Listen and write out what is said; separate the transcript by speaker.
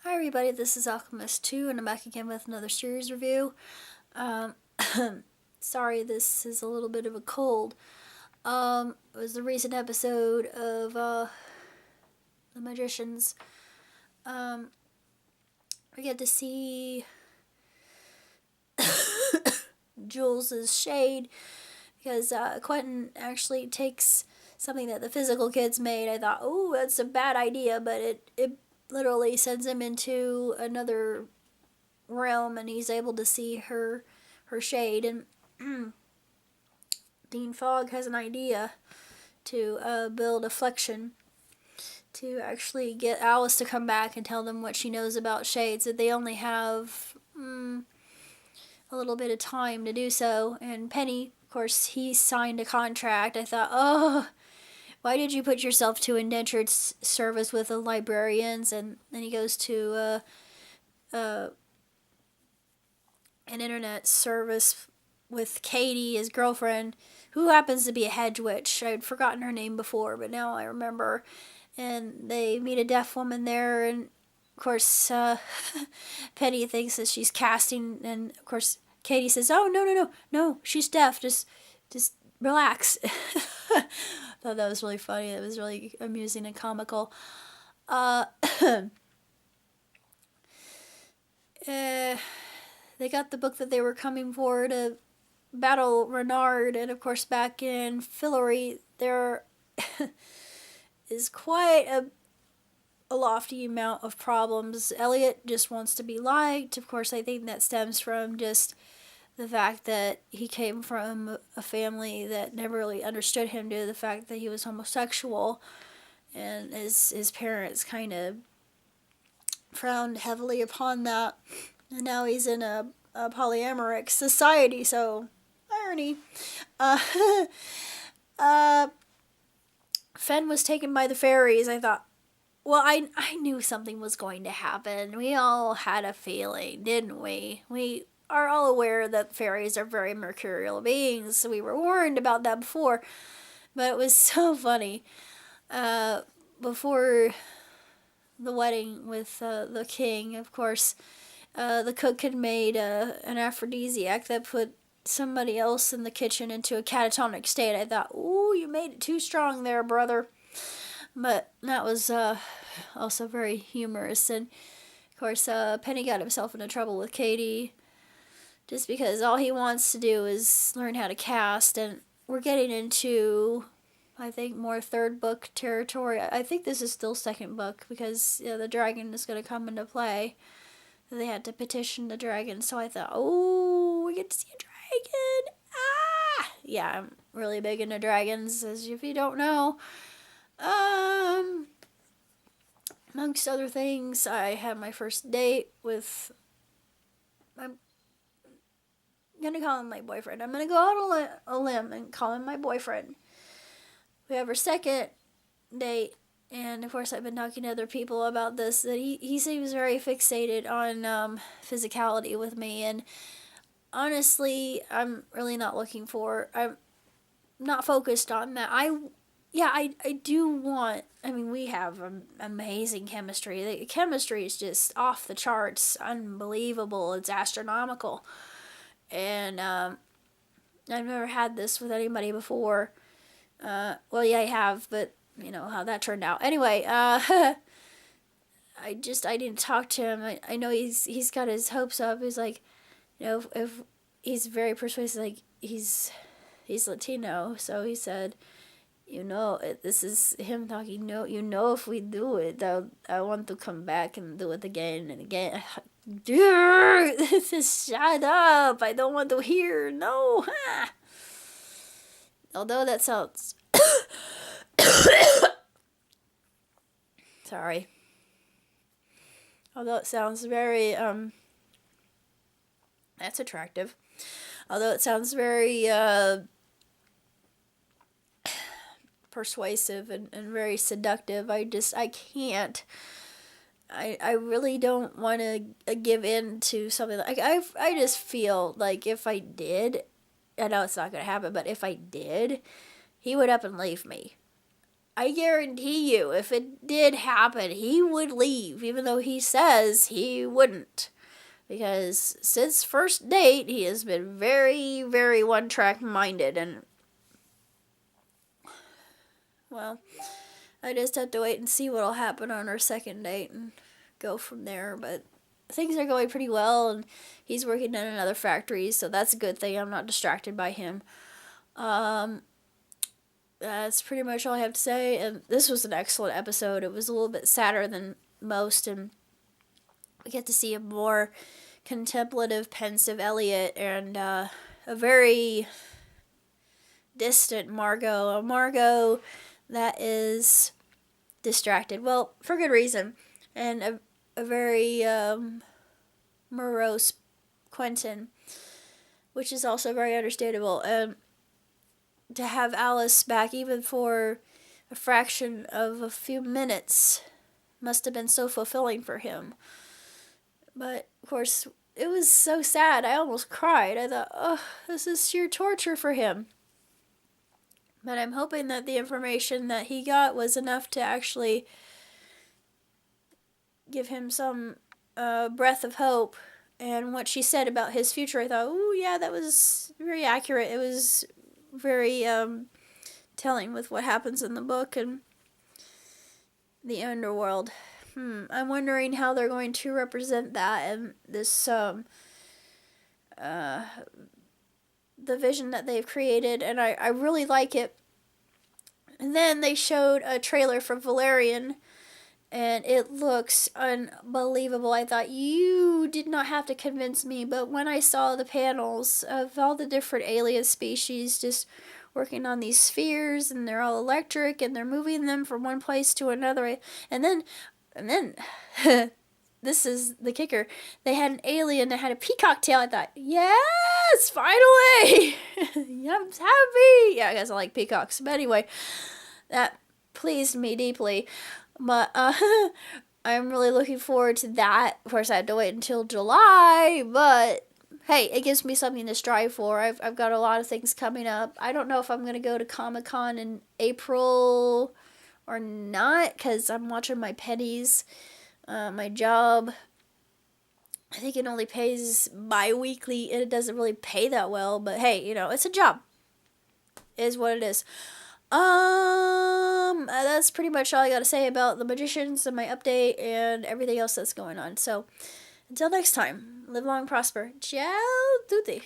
Speaker 1: Hi everybody, this is Alchemist 2 and I'm back again with another series review. Um, Sorry this is a little bit of a cold. It was the recent episode of The Magicians. We get to see Jules's shade because Quentin actually takes something that the physical kids made. I thought, oh, that's a bad idea, but it literally sends him into another realm and he's able to see her shade. And Dean Fogg has an idea to build a flexion to actually get Alice to come back and tell them what she knows about shades, that they only have a little bit of time to do so. And Penny, of course, he signed a contract. I thought, oh, why did you put yourself to indentured service with the librarians? And then he goes to an internet service with Katie, his girlfriend, who happens to be a hedge witch. I'd forgotten her name before, but now I remember. And they meet a deaf woman there, and of course, Penny thinks that she's casting, and of course, Katie says, "Oh, no, she's deaf. Just relax." Thought that was really funny. It was really amusing and comical. They got the book that they were coming for to battle Renard, and of course, back in Fillory, there is quite a lofty amount of problems. Elliot just wants to be liked. Of course, I think that stems from just the fact that he came from a family that never really understood him due to the fact that he was homosexual, and his parents kind of frowned heavily upon that. And now he's in a polyamorous society, so irony. Uh, Fen was taken by the fairies. I thought, well, I knew something was going to happen. We all had a feeling, didn't we? We are all aware that fairies are very mercurial beings, so we were warned about that before. But it was so funny. Before the wedding with the king, of course, the cook had made an aphrodisiac that put somebody else in the kitchen into a catatonic state. I thought, ooh, you made it too strong there, brother. But that was also very humorous. And of course, Penny got himself into trouble with Katie just because all he wants to do is learn how to cast. And we're getting into, I think, more third book territory. I think this is still second book because the dragon is going to come into play. They had to petition the dragon, so I thought, oh, we get to see a dragon. Ah! Yeah, I'm really big into dragons, as if you don't know. Amongst other things, I had my first date with, I'm gonna call him my boyfriend. I'm gonna go out on a limb and call him my boyfriend. We have our second date, and of course I've been talking to other people about this, that he seems very fixated on physicality with me, and honestly, I'm really not looking for, I'm not focused on that. I do want, I mean, we have amazing chemistry. The chemistry is just off the charts, unbelievable, it's astronomical. And I've never had this with anybody before. Well, yeah, I have, but you know how that turned out. Anyway, I didn't talk to him. I know he's got his hopes up. He's like, you know, if he's very persuasive, like he's Latino, so he said, you know, this is him talking. No, you know, if we do it, I want to come back and do it again and again. Dude, shut up! I don't want to hear. No. Although that sounds. Sorry. Although it sounds very that's attractive. Although it sounds very persuasive and very seductive, I can't. I really don't want to give in to something like I just feel like if I did, I know it's not gonna happen, but if I did, he would up and leave me. I guarantee you, if it did happen, he would leave, even though he says he wouldn't. Because since first date, he has been very, very one-track minded, and, well, I just have to wait and see what'll happen on our second date and go from there, but things are going pretty well, and he's working in another factory, so that's a good thing. I'm not distracted by him. That's pretty much all I have to say, and this was an excellent episode. It was a little bit sadder than most, and we get to see a more contemplative, pensive Elliot, and a very distant Margot. A Margot that is distracted. Well, for good reason. And a very morose Quentin, which is also very understandable. And to have Alice back, even for a fraction of a few minutes, must have been so fulfilling for him. But, of course, it was so sad. I almost cried. I thought, oh, this is sheer torture for him. But I'm hoping that the information that he got was enough to actually give him some breath of hope. And what she said about his future, I thought, oh, yeah, that was very accurate. It was very telling with what happens in the book and the underworld. I'm wondering how they're going to represent that in this, the vision that they've created, and I really like it. And then they showed a trailer for Valerian, and it looks unbelievable. I thought, you did not have to convince me, but when I saw the panels of all the different alien species just working on these spheres, and they're all electric, and they're moving them from one place to another, and then this is the kicker. They had an alien that had a peacock tail. I thought, yes, finally! I'm happy! Yeah, I guess I like peacocks. But anyway, that pleased me deeply. But I'm really looking forward to that. Of course, I had to wait until July, but hey, it gives me something to strive for. I've got a lot of things coming up. I don't know if I'm going to go to Comic-Con in April or not, because I'm watching my pennies. My job, I think it only pays bi-weekly, and it doesn't really pay that well, but hey, it's a job. It is what it is. That's pretty much all I gotta say about the Magicians and my update and everything else that's going on. So, until next time, live long, prosper. Ciao tutti.